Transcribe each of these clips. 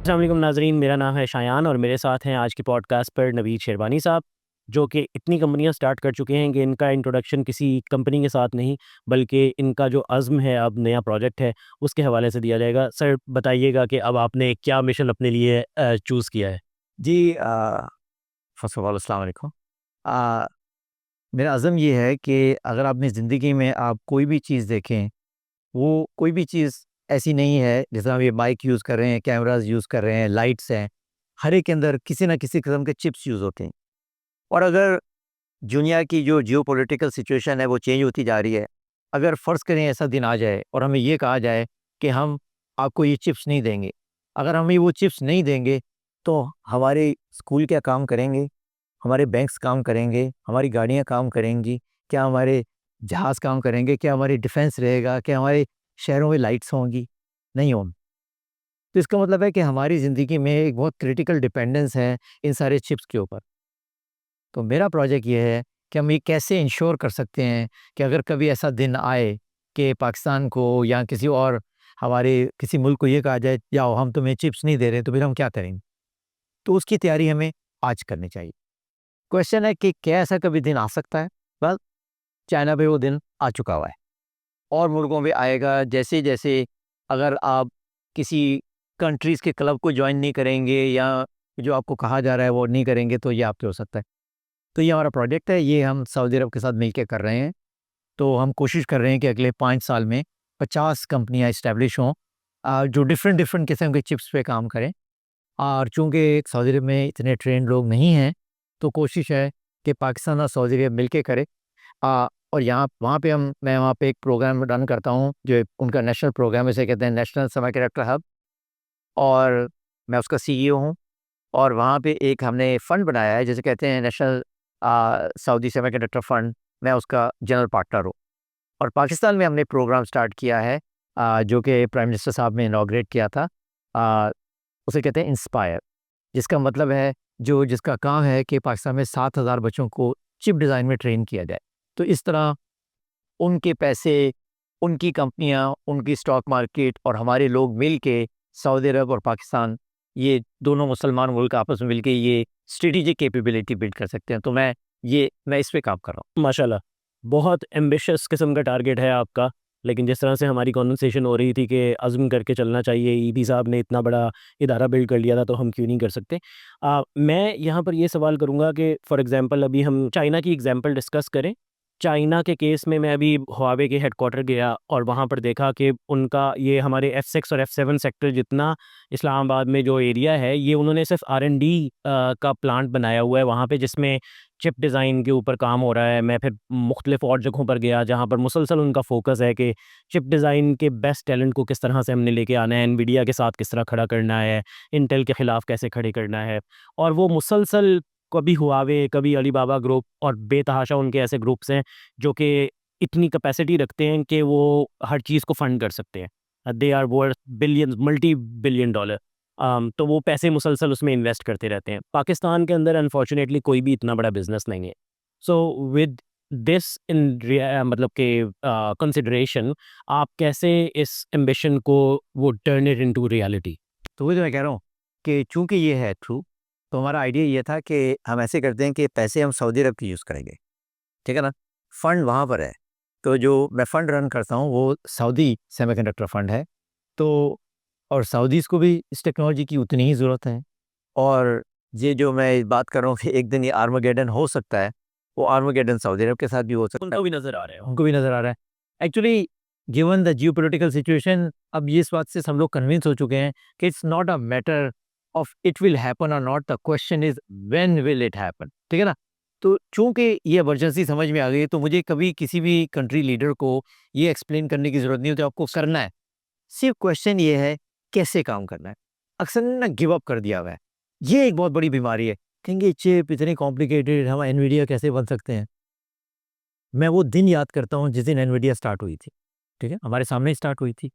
अस्सलाम वालेकुम नाज़रीन, मेरा नाम है शायान और मेरे साथ हैं आज की पॉडकास्ट पर नवीद शेरवानी साहब, जो कि इतनी कंपनियां स्टार्ट कर चुके हैं कि इनका इंट्रोडक्शन किसी कंपनी के साथ नहीं, बल्कि इनका जो अज़्म है, अब नया प्रोजेक्ट है, उसके हवाले से दिया जाएगा। सर, बताइएगा कि अब आपने क्या मिशन अपने लिए चूज़ किया है? जी फ़र्स्ट ऑफ़ ऑल अस्सलाम वालेकुम। अ, मेरा अज़्म ये है कि अगर अपनी ज़िंदगी में आप कोई भी चीज़ देखें, वो कोई भी चीज़ ऐसी नहीं है, जैसे हम ये माइक यूज़ कर रहे हैं, कैमराज़ यूज़ कर रहे हैं, लाइट्स हैं, हर एक के अंदर किसी न किसी किस्म के चिप्स यूज़ होते हैं। और अगर दुनिया की जो जियोपॉलिटिकल सिचुएशन है, वो चेंज होती जा रही है, अगर फ़र्ज़ करें ऐसा दिन आ जाए और हमें ये कहा जाए कि हम आपको ये चिप्स नहीं देंगे, अगर हमें वो चिप्स नहीं देंगे, तो हमारे स्कूल क्या काम करेंगे? हमारे बैंक्स काम करेंगे, हमारी गाड़ियाँ काम करेंगी, क्या हमारे जहाज़ काम करेंगे, क्या हमारी डिफेंस रहेगा, क्या हमारे शहरों में लाइट्स होंगी? नहीं होंगी। तो इसका मतलब है कि हमारी ज़िंदगी में एक बहुत क्रिटिकल डिपेंडेंस है इन सारे चिप्स के ऊपर। तो मेरा प्रोजेक्ट ये है कि हम ये कैसे इंश्योर कर सकते हैं कि अगर कभी ऐसा दिन आए कि पाकिस्तान को या किसी और हमारे किसी मुल्क को ये कहा जाए, जाओ हम तुम्हें चिप्स नहीं दे रहे, तो फिर हम क्या करेंगे? तो उसकी तैयारी हमें आज करनी चाहिए। क्वेश्चन है कि क्या ऐसा कभी दिन आ सकता है? वेल, चाइना पे वो दिन आ चुका हुआ है और मुल्कों में आएगा। जैसे-जैसे अगर आप किसी कंट्रीज़ के क्लब को जॉइन नहीं करेंगे या जो आपको कहा जा रहा है वो नहीं करेंगे, तो ये आपके हो सकता है। तो ये हमारा प्रोजेक्ट है, ये हम सऊदी अरब के साथ मिलके कर रहे हैं। तो हम कोशिश कर रहे हैं कि अगले 5 साल में 50 कंपनियाँ एस्टेब्लिश हों, जो डिफरेंट-डिफरेंट किस्म के चिप्स पे काम करें। और चूँकि सऊदी अरब में इतने ट्रेन्ड लोग नहीं हैं, तो कोशिश है कि पाकिस्तान और सऊदी अरब मिलके करें। और यहाँ वहाँ पे मैं वहाँ पे एक प्रोग्राम रन करता हूँ, जो उनका नेशनल प्रोग्राम है, इसे कहते हैं नेशनल सेमीकंडक्टर हब, और मैं उसका सीईओ हूँ। और वहाँ पे एक हमने फ़ंड बनाया है, जिसे कहते हैं नेशनल सऊदी सेमीकंडक्टर फंड, मैं उसका जनरल पार्टनर हूँ। और पाकिस्तान में हमने प्रोग्राम स्टार्ट किया है, जो कि प्राइम मिनिस्टर साहब ने इनॉग्रेट किया था। अ, उसे कहते हैं इंस्पायर, जिसका मतलब है जिसका काम है कि पाकिस्तान में 7,000 बच्चों को चिप डिज़ाइन में ट्रेन किया जाए। तो इस तरह उनके पैसे, उनकी कंपनियाँ, उनकी स्टॉक मार्केट और हमारे लोग मिल के सऊदी अरब और पाकिस्तान, ये दोनों मुसलमान मुल्क आपस में मिलके ये स्ट्रेटेजिक कैपेबिलिटी बिल्ड कर सकते हैं। तो मैं इस पे काम कर रहा हूँ। माशाल्लाह, बहुत एम्बिशियस किस्म का टारगेट है आपका। लेकिन जिस तरह से हमारी कॉन्वर्सेशन हो रही थी कि अज़्म करके चलना चाहिए, ईदी साहब ने इतना बड़ा इदारा बिल्ड कर लिया था, तो हम क्यों नहीं कर सकते? मैं यहाँ पर ये सवाल करूँगा कि फ़ॉर एग्ज़ाम्पल अभी हम चाइना की एग्ज़ाम्पल डिस्कस करें। चाइना के केस में मैं अभी हुआवे के हेडक्वार्टर गया और वहाँ पर देखा कि उनका ये हमारे F6 और F7 सेक्टर जितना इस्लामाबाद में जो एरिया है, ये उन्होंने सिर्फ़ R&D का प्लांट बनाया हुआ है वहाँ पे, जिसमें चिप डिज़ाइन के ऊपर काम हो रहा है। मैं फिर मुख्तलिफ़ और जगहों पर गया जहाँ पर मुसलसल उनका फ़ोकस है कि चिप डिज़ाइन के बेस्ट टैलेंट को किस तरह से हमने लेके आना है, एनवीडिया के साथ किस तरह खड़ा करना है, इंटेल के ख़िलाफ़ कैसे खड़े करना है। और वो मुसलसल कभी हुआवे, कभी अलीबाबा ग्रुप और बेतहाशा उनके ऐसे ग्रुप्स हैं जो कि इतनी कैपेसिटी रखते हैं कि वो हर चीज़ को फ़ंड कर सकते हैं। They are worth billions, multi billion dollar. तो वो पैसे मुसलसल उसमें इन्वेस्ट करते रहते हैं। पाकिस्तान के अंदर अनफॉर्चुनेटली कोई भी इतना बड़ा बिज़नेस नहीं है। सो विद दिस इन मतलब कि कंसिडरेशन, आप कैसे इस एम्बिशन को वो टर्न इट इनटू रियलिटी? तो वही तो मैं कह रहा हूँ कि चूँकि ये है ट्रू, तो हमारा आइडिया ये था कि हम ऐसे करते हैं कि पैसे हम सऊदी अरब के यूज़ करेंगे, ठीक है ना? फंड वहाँ पर है, तो जो मैं फंड रन करता हूँ वो सऊदी सेमीकंडक्टर फंड है। तो और सऊदीज़ को भी इस टेक्नोलॉजी की उतनी ही ज़रूरत है। और ये जो मैं बात कर रहा हूँ कि एक दिन ये आर्मागेडन हो सकता है, वो आर्मागेडन सऊदी अरब के साथ भी हो सकता है। उनको भी नज़र आ रहे हो। उनको भी नज़र आ रहा है। Actually given the geopolitical situation, अब ये इस बात से सब लोग कन्विंस हो चुके हैं कि it's not a matter of it will happen और not, the question is when will it happen, ठीक है ना? तो चूँकि ये इमरजेंसी समझ में आ गई है, तो मुझे कभी किसी भी कंट्री लीडर को ये एक्सप्लेन करने की ज़रूरत नहीं होती आपको करना है। सिर्फ क्वेश्चन ये है कैसे काम करना है। अक्सर ना गिव अप कर दिया हुआ है। ये एक बहुत बड़ी बीमारी है। कहेंगे चिप इतनी कॉम्प्लिकेटेड, हम एनवीडिया कैसे बन सकते हैं? मैं वो दिन याद करता हूँ जिस दिन एनवीडिया स्टार्ट हुई थी, ठीक है? हमारे सामने ही स्टार्ट हुई थी।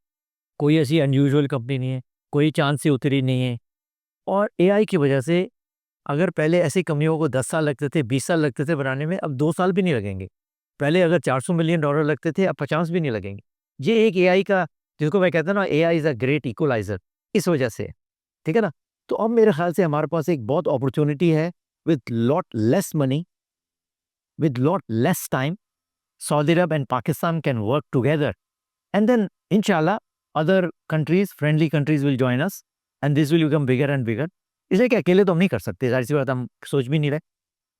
कोई ऐसी अनयूजुअल कंपनी नहीं है, कोई चाँद से उतरी नहीं है। और एआई की वजह से अगर पहले ऐसी कंपनियों को 10 साल लगते थे, 20 साल लगते थे बनाने में, अब 2 साल भी नहीं लगेंगे। पहले अगर $400 मिलियन लगते थे, अब 50 भी नहीं लगेंगे। ये एक एआई का, जिसको मैं कहता हूँ ना, AI is a great equaliser, इस वजह से है, ठीक है ना? तो अब मेरे ख्याल से हमारे पास एक बहुत अपॉर्चुनिटी है with lot less money, with lot less time. Saudi Arab and Pakistan can work together, and then inshallah other countries, friendly countries will join us, and this will become bigger and bigger. इसलिए कि अकेले तो हम नहीं कर सकते, जाहिर सी बात हम सोच भी नहीं रहे,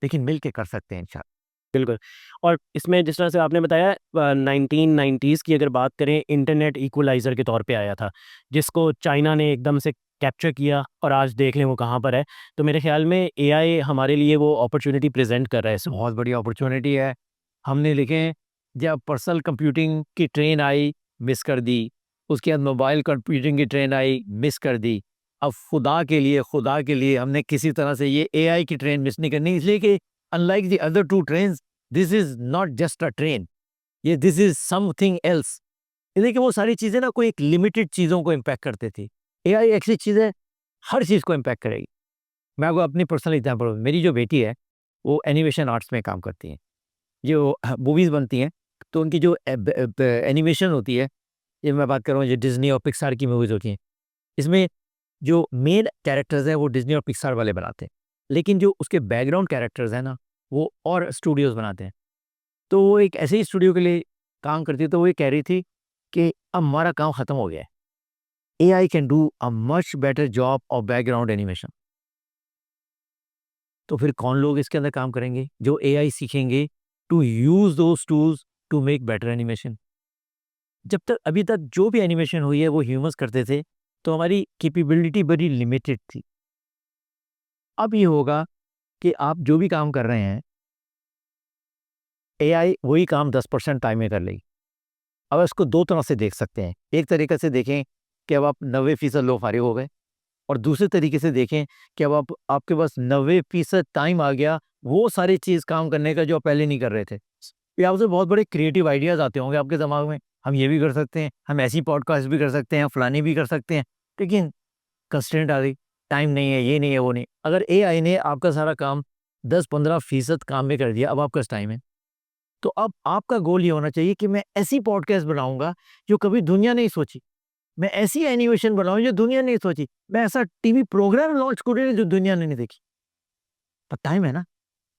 लेकिन मिल के कर सकते हैं इंशाल्लाह। बिल्कुल। और इसमें जिस तरह से आपने बताया 1990s की अगर बात करें, इंटरनेट इक्वलाइज़र के तौर पे आया था, जिसको चाइना ने एकदम से कैप्चर किया और आज देख लें वो कहाँ पर है। तो मेरे ख़्याल में एआई हमारे लिए वो अपॉर्च्युनिटी प्रेज़ेंट कर रहा है इस वक़्त। बहुत बड़ी अपॉर्चुनिटी है। हमने देखें जब पर्सनल कंप्यूटिंग की ट्रेन आई, मिस कर दी, उसके बाद मोबाइल कंप्यूटिंग की ट्रेन आई, मिस कर दी। अब खुदा के लिए हमने किसी तरह से ये एआई की ट्रेन मिस नहीं करनी, इसलिए कि unlike the other two trains, this is not just a train, ये दिस इज़ समथिंग एल्स। इसलिए कि वो सारी चीज़ें ना कोई एक लिमिटेड चीज़ों को इम्पैक्ट करती थी। एआई ऐसी चीज़ है, हर चीज़ को इम्पैक्ट करेगी। मैं आपको अपनी पर्सनल एग्जांपल दूँ, मेरी जो बेटी है, वो एनिमेशन आर्ट्स में काम करती है। जो मूवीज़ बनती हैं, तो उनकी जो एनिमेशन होती है, ये मैं बात कर रहा हूँ जो डिज़नी और पिक्सार की मूवीज़ होती हैं, इसमें जो मेन कैरेक्टर्स हैं वो डिज़नी और पिक्सार वाले बनाते हैं। लेकिन जो उसके बैकग्राउंड कैरेक्टर्स हैं ना, वो और स्टूडियोज़ बनाते हैं। तो वो एक ऐसे ही स्टूडियो के लिए काम करती है, तो वो ये कह रही थी कि अब हमारा काम खत्म हो गया है। AI can do a much better job of background animation. तो फिर कौन लोग इसके अंदर काम करेंगे? जो एआई सीखेंगे to use those tools to make better animation. जब तक अभी तक जो भी एनिमेशन हुई है वो ह्यूमंस करते थे, तो हमारी कैपेबिलिटी बड़ी लिमिटेड थी। अब ये होगा कि आप जो भी काम कर रहे हैं, एआई वही काम 10% टाइम में कर लेगी। अब इसको 2 तरह से देख सकते हैं। एक तरीके से देखें कि अब आप 90% लोग फारिग हो गए, और दूसरे तरीके से देखें कि अब आप आपके पास 90% टाइम आ गया, वो सारी चीज़ काम करने का जो आप पहले नहीं कर रहे थे। ये आपसे बहुत बड़े क्रिएटिव आइडियाज़ आते होंगे आपके दिमाग में, हम ये भी कर सकते हैं, हम ऐसी पॉडकास्ट भी कर सकते हैं, फलानी भी कर सकते हैं, लेकिन कंस्ट्रेंट आ गई, टाइम नहीं है, ये नहीं है, वो नहीं। अगर एआई ने आपका सारा काम 10-15% काम में कर दिया, अब आपके पास टाइम है। तो अब आपका गोल ये होना चाहिए कि मैं ऐसी पॉडकास्ट बनाऊँगा जो कभी दुनिया नहीं सोची। मैं ऐसी एनिमेशन बनाऊँ जो दुनिया ने नहीं सोची। मैं ऐसा टीवी प्रोग्राम लॉन्च करूँ जो दुनिया ने नहीं देखी। पर टाइम है ना,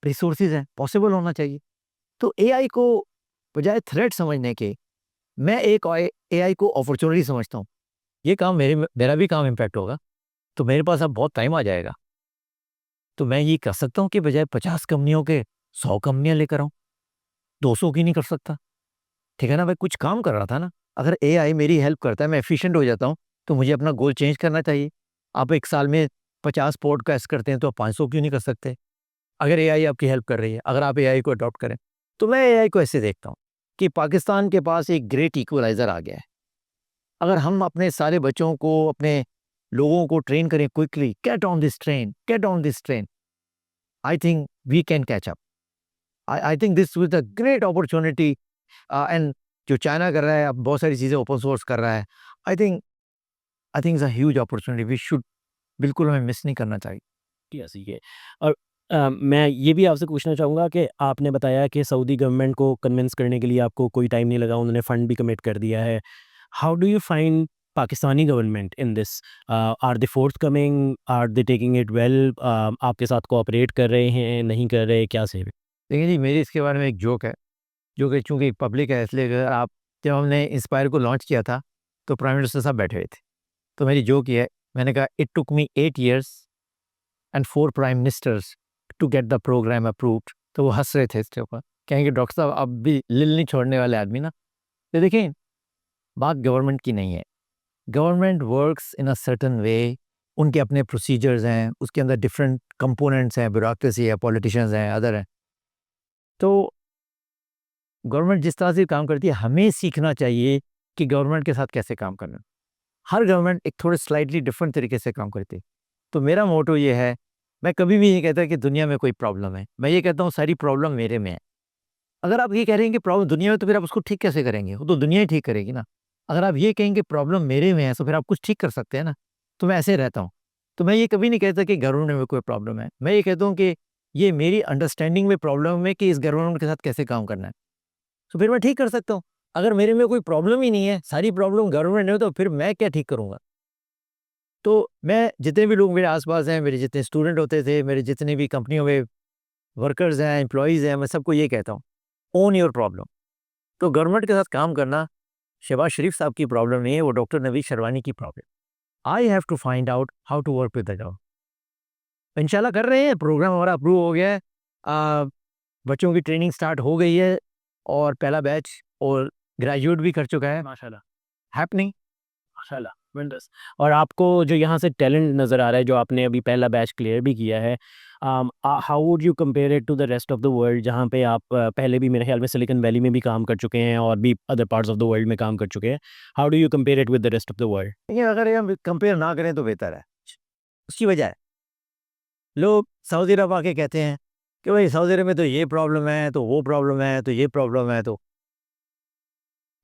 रिसोर्सेज़ हैं, पॉसिबल होना चाहिए। तो एआई को बजाय थ्रेट समझने के, मैं एक एआई को अपॉर्च्युनिटी समझता हूँ। ये काम मेरा भी काम इम्पैक्ट होगा, तो मेरे पास अब बहुत टाइम आ जाएगा। तो मैं ये कर सकता हूँ कि बजाय 50 कंपनियों के 100 कंपनियाँ लेकर आऊँ, 200 की नहीं कर सकता। ठीक है ना भाई, कुछ काम कर रहा था ना। अगर एआई मेरी हेल्प करता है, मैं एफिशिएंट हो जाता हूँ, तो मुझे अपना गोल चेंज करना चाहिए। आप 1 साल में 50 पॉडकास्ट करते हैं, तो आप 500 क्यों नहीं कर सकते? अगर एआई आपकी हेल्प कर रही है, अगर आप एआई को अडॉप्ट करें। तो मैं एआई को ऐसे देखता हूँ कि पाकिस्तान के पास एक ग्रेट इक्वलाइज़र आ गया है। अगर हम अपने सारे बच्चों को, अपने लोगों को ट्रेन करें quickly, get on this train, I think we can catch up. I think this was a great opportunity. And जो चाइना कर रहा है, अब बहुत सारी चीज़ें ओपन सोर्स कर रहा है। I think it's a huge opportunity, we should, बिल्कुल हमें मिस नहीं करना चाहिए। ऐसी है। और मैं ये भी आपसे पूछना चाहूँगा कि आपने बताया कि सऊदी गवर्नमेंट को कन्विंस करने के लिए आपको कोई टाइम नहीं लगा, उन्होंने फंड भी कमिट कर दिया है। How do you find Pakistani government in this? Are they forthcoming? Are they taking it well? आपके साथ कोऑपरेट कर रहे हैं, नहीं कर रहे, क्या से? देखिए जी, मेरी इसके बारे में एक जोक है, जो कि चूँकि पब्लिक है, इसलिए अगर आप, जब हमने इंस्पायर को लॉन्च किया था, तो प्राइम मिनिस्टर साहब बैठे हुए थे। तो मेरी जोक ये है, मैंने कहा it took me 8 years and 4 prime ministers to get the programme approved. तो वो हँस रहे थे इसके ऊपर, कहेंगे डॉक्टर साहब आप भी लिल नहीं छोड़ने वाले आदमी ना। तो देखिए, बात गवर्नमेंट की नहीं है। Government works in a certain way, उनके अपने प्रोसीजर्स हैं, उसके अंदर डिफरेंट कंपोनेंट्स हैं, ब्यूरोक्रेसी है, पॉलिटिशियंस हैं, अदर हैं। तो गवर्नमेंट जिस तरह से काम करती है, हमें सीखना चाहिए कि गवर्नमेंट के साथ कैसे काम करना है। हर गवर्नमेंट एक थोड़े स्लाइटली डिफरेंट तरीके से काम करती है। तो मेरा मोटो ये है, मैं कभी भी नहीं कहता कि दुनिया में कोई प्रॉब्लम है, मैं ये कहता हूँ सारी प्रॉब्लम मेरे में है। अगर आप ये कह रहे हैं कि प्रॉब्लम दुनिया में, तो फिर आप उसको ठीक कैसे करेंगे? वो तो दुनिया ही ठीक करेगी ना। अगर आप ये कहेंगे प्रॉब्लम मेरे में है, तो फिर आप कुछ ठीक कर सकते हैं ना। तो मैं ऐसे रहता हूँ। तो मैं ये कभी नहीं कहता कि गवर्नमेंट में कोई प्रॉब्लम है, मैं ये कहता हूँ कि ये मेरी अंडरस्टैंडिंग में प्रॉब्लम है कि इस गवर्नमेंट के साथ कैसे काम करना है। तो फिर मैं ठीक कर सकता हूँ। अगर मेरे में कोई प्रॉब्लम ही नहीं है, सारी प्रॉब्लम गवर्नमेंट है, तो फिर मैं क्या ठीक करूँगा? तो मैं जितने भी लोग मेरे आस-पास हैं, मेरे जितने स्टूडेंट होते थे, मेरे जितने भी कंपनियों में वर्कर्स हैं, एम्प्लॉइज़ हैं, मैं सबको ये कहता हूँ, ओन योर प्रॉब्लम। तो गवर्नमेंट के साथ काम करना शहबाज शरीफ साहब की प्रॉब्लम नहीं है, वो डॉक्टर नवीद शरवानी की problem. I have to find out how to work with the job. इंशाल्लाह कर रहे हैं, प्रोग्राम हमारा अप्रूव हो गया है। बच्चों की ट्रेनिंग स्टार्ट हो गई है और पहला बैच और ग्रेजुएट भी कर चुका है। माशाल्लाह, हैपनिंग। माशाल्लाह, वंडर्स। और आपको जो यहाँ से टैलेंट नज़र आ रहा है, जो आपने अभी पहला बैच क्लियर भी किया है, how would you compare it to the rest of the world, जहाँ पे आप पहले भी मेरे ख्याल में सिलिकॉन वैली में भी काम कर चुके हैं और भी other parts of the world में काम कर चुके हैं। How do you compare it with the rest of the world? देखिए, अगर ये हम कंपेयर ना करें तो बेहतर है। उसकी वजह है, लोग सऊदी अरब आके कहते हैं कि भाई सऊदी अरब में तो ये प्रॉब्लम है, तो वो प्रॉब्लम है, तो ये प्रॉब्लम है, तो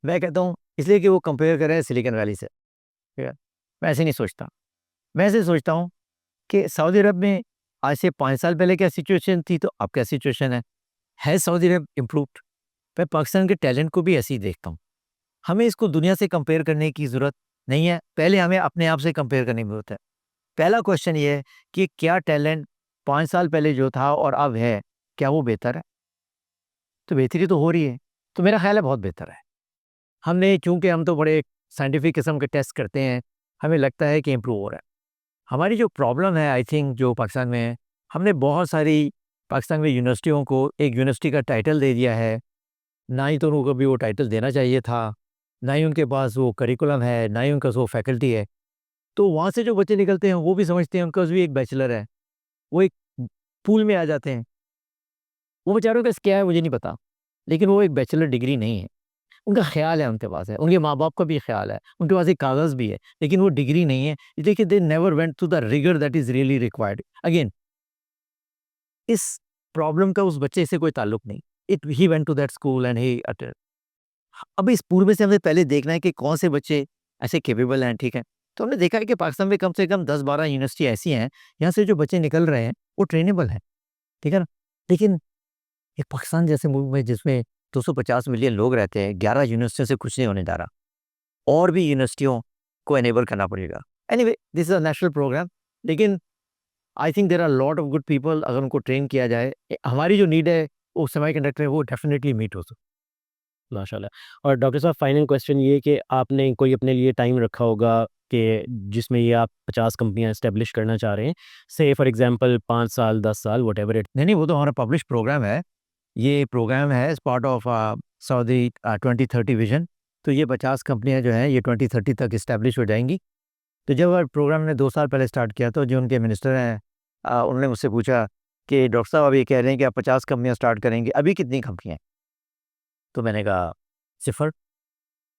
मैं कहता हूँ इसलिए कि वो कंपेयर कर रहे हैं सिलिकॉन वैली से, ठीक है? मैं ऐसे नहीं सोचता। मैं ऐसे सोचता हूँ कि सऊदी अरब में आज से 5 साल पहले क्या सिचुएशन थी, तो अब क्या सिचुएशन है? है सऊदी अरब इम्प्रूव्ड? मैं पाकिस्तान के टैलेंट को भी ऐसे ही देखता हूँ। हमें इसको दुनिया से कंपेयर करने की ज़रूरत नहीं है, पहले हमें अपने आप से कंपेयर करने की ज़रूरत है। पहला क्वेश्चन ये है कि क्या टैलेंट 5 साल पहले जो था और अब है, क्या वो बेहतर है? तो बेहतरी तो हो रही है, तो मेरा ख़्याल है बहुत बेहतर है। हमने चूँकि हम तो बड़े साइंटिफिक किस्म के टेस्ट करते हैं, हमें लगता है कि इम्प्रूव हो रहा है। हमारी जो प्रॉब्लम है आई थिंक जो पाकिस्तान में है, हमने बहुत सारी पाकिस्तान में यूनिवर्सिटियों को एक यूनिवर्सिटी का टाइटल दे दिया है, ना ही तो उनको कभी वो टाइटल देना चाहिए था, ना ही उनके पास वो करिकुलम है, ना ही उनके पास वो फैकल्टी है। तो वहाँ से जो बच्चे निकलते हैं वो भी समझते हैं उनके पास भी एक बैचलर है, वो एक पूल में आ जाते हैं। वो बेचारों के पास क्या है मुझे नहीं पता, लेकिन वो एक बैचलर डिग्री नहीं है। उनका ख़्याल है उनके पास है, उनके माँ-बाप का भी ख़्याल है, उनके पास एक कागज़ भी है, लेकिन वो डिग्री नहीं है। देखिए they never went to the rigour that is really required. Again इस प्रॉब्लम का उस बच्चे से कोई ताल्लुक नहीं। It he went to that school and he attend. अब इस पूर्व में से हमें पहले देखना है कि कौन से बच्चे ऐसे कैपेबल हैं, ठीक है? तो हमने देखा है कि पाकिस्तान में कम से कम 10-12 यूनिवर्सिटी ऐसी हैं, यहाँ से जो बच्चे निकल रहे हैं, वो ट्रेनेबल हैं, ठीक है ना? लेकिन एक पाकिस्तान जैसे मुल्क में जिसमें 250 मिलियन लोग रहते हैं, 11 यूनिवर्सिटियों से कुछ नहीं होने जा रहा। और भी यूनिवर्सिटियों को एनेबल करना पड़ेगा। Anyway this is a national programme, लेकिन I think there are lot of good people अगर उनको ट्रेन किया जाए, हमारी जो नीड है वो सेमीकंडक्टर में वो डेफिनिटली मीट हो सकती माशाल्लाह। और डॉक्टर साहब, फाइनल क्वेश्चन ये कि आपने कोई अपने लिए टाइम रखा होगा कि जिसमें ये आप 50 कंपनियां एस्टेब्लिश करना चाह रहे हैं, से फॉर एग्जांपल 5 साल 10 साल व्हाटएवर इट। नहीं, नहीं, वो तो हमारा पब्लिश प्रोग्राम है। ये प्रोग्राम है as part of Saudi 2030 vision. तो ये 50 कंपनियाँ जो हैं ये 2030 तक एस्टेब्लिश हो जाएँगी। तो जब प्रोग्राम ने 2 साल पहले स्टार्ट किया तो जो उनके मिनिस्टर हैं उन्होंने मुझसे पूछा कि डॉक्टर साहब अब ये कह रहे हैं कि आप 50 कंपनियाँ स्टार्ट करेंगे, अभी कितनी कंपनियाँ हैं? तो मैंने कहा सिफ़र।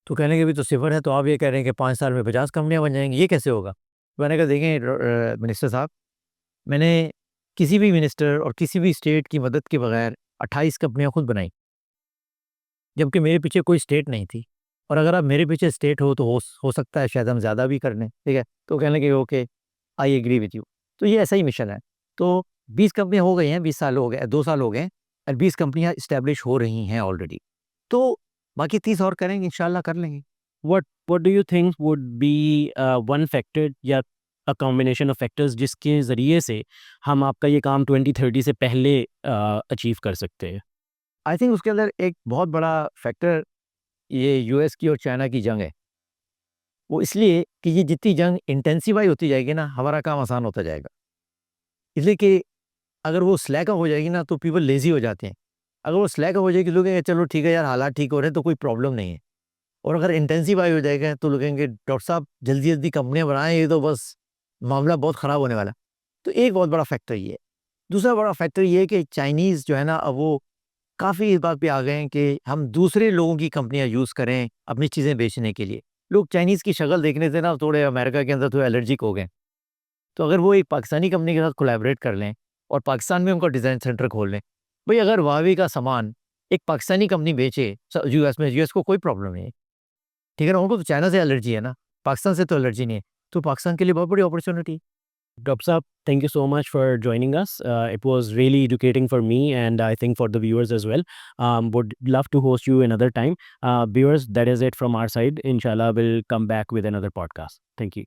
तो कहने लगे अभी तो सिफ़र है, तो आप ये कह रहे हैं कि 5 साल में 50 कंपनियाँ बन जाएँगी, ये कैसे होगा? मैंने कहा देखें मिनिस्टर साहब, मैंने किसी भी मिनिस्टर और किसी भी स्टेट की मदद के बगैर 28 कंपनियाँ खुद बनाई, जबकि मेरे पीछे कोई स्टेट नहीं थी। और अगर आप मेरे पीछे स्टेट हो तो हो सकता है शायद हम ज़्यादा भी कर लें, ठीक है? तो कहने लगे okay, I agree with you. तो ये ऐसा ही मिशन है। तो 20 कंपनियाँ हो गई हैं, 20 साल हो गए, 2 साल हो गए हैं और 20 कंपनियाँ एस्टेब्लिश हो रही हैं ऑलरेडी। तो बाकी 30 और करेंगे, इंशाल्लाह कर लेंगे। What what do you think would be one factor या अ कॉम्बिनेशन ऑफ फैक्टर्स जिसके ज़रिए से हम आपका ये काम 2030 से पहले अचीव कर सकते हैं? आई थिंक उसके अंदर एक बहुत बड़ा फैक्टर ये यूएस की और चाइना की जंग है। वो इसलिए कि ये जितनी जंग इंटेंसिफ़ाई होती जाएगी ना, हमारा काम आसान होता जाएगा। इसलिए कि अगर वो स्लैक ऑफ हो जाएगी ना, तो पीपल लेज़ी हो जाते हैं। अगर वो स्लैक ऑफ हो जाएगी, लोग कहेंगे चलो ठीक है यार, हालात ठीक हो रहे हैं तो कोई प्रॉब्लम नहीं है। और अगर इंटेंसिफ़ाई हो जाएगा तो लोग कहेंगे डॉक्टर साहब जल्दी-जल्दी कंपनियाँ बनाएँ, ये तो बस मामला बहुत ख़राब होने वाला है। तो एक बहुत बड़ा फैक्टर ये है। दूसरा बड़ा फैक्टर ये है कि चाइनीज़ जो है ना, अब वो काफ़ी इस बात पे आ गए हैं कि हम दूसरे लोगों की कंपनियाँ यूज़ करें अपनी चीज़ें बेचने के लिए। लोग चाइनीज़ की शक्ल देखने से ना थोड़े अमेरिका के अंदर थोड़े एलर्जिक हो गए। तो अगर वो एक पाकिस्तानी कंपनी के साथ कोलैबोरेट कर लें और पाकिस्तान में उनका डिज़ाइन सेंटर खोल लें, भई अगर हुआवे का सामान एक पाकिस्तानी कंपनी बेचे यूएस में, यूएस को कोई प्रॉब्लम नहीं है, ठीक है ना? उनको तो चाइना से एलर्जी है ना, पाकिस्तान से तो एलर्जी नहीं है। तो पाकिस्तान के लिए बहुत बड़ी opportunity. Dr. Saab, thank you so much for joining us. It was really educating for me and I think for the viewers as well. Would love to host you another time. Viewers, that is it from our side. Inshallah, we'll come back with another podcast. Thank you.